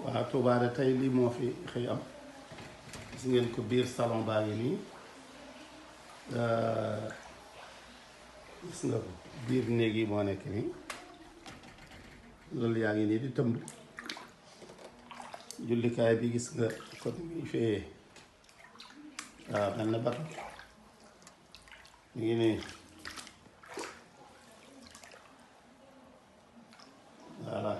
waaw Touba de tey lii moo fi xëy am gis ngeen ko biir salon baa ngi nii gis nga ko biir néeg yi moo nekk nii loolu yaa ngi nii di tëmb jullikaay bi gis nga côté bi fee waaw mel na bato mi ngi nii voilà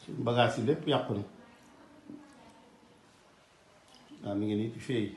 suñu bagage yi lépp yàqu na waaw mi ngi nii ci fee yi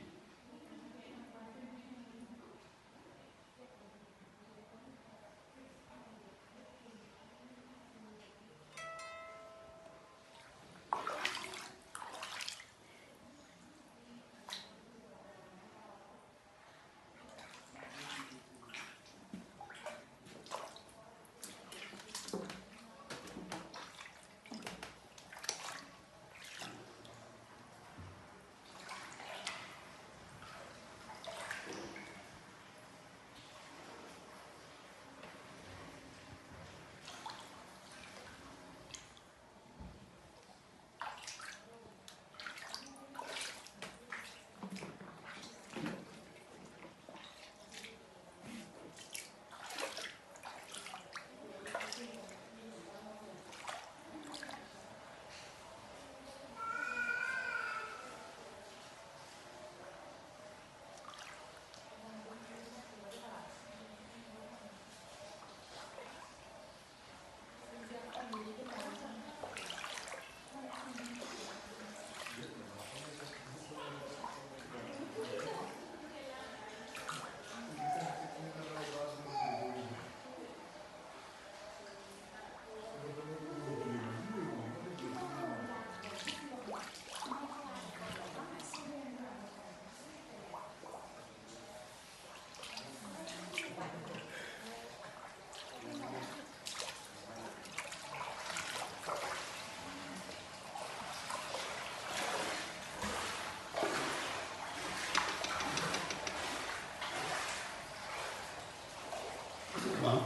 waaw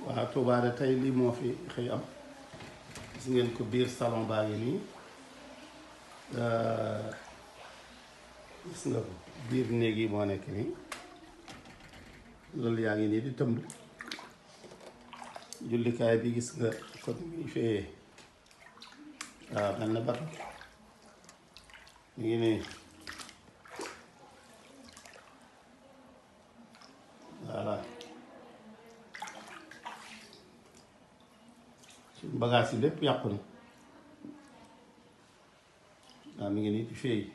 waaw Touba de tey lii moo fi xëy am gis ngeen ko biir salon baa ngi nii gis nga ko biir néeg yi moo nekk nii loolu yaa ngi nii di tëmb jullikaay bi gis nga côté bi fee waaw mel na bato mi ngi nii voilà suñu bagage yi lépp yàqu na waaw mi ngi nii ci fee yi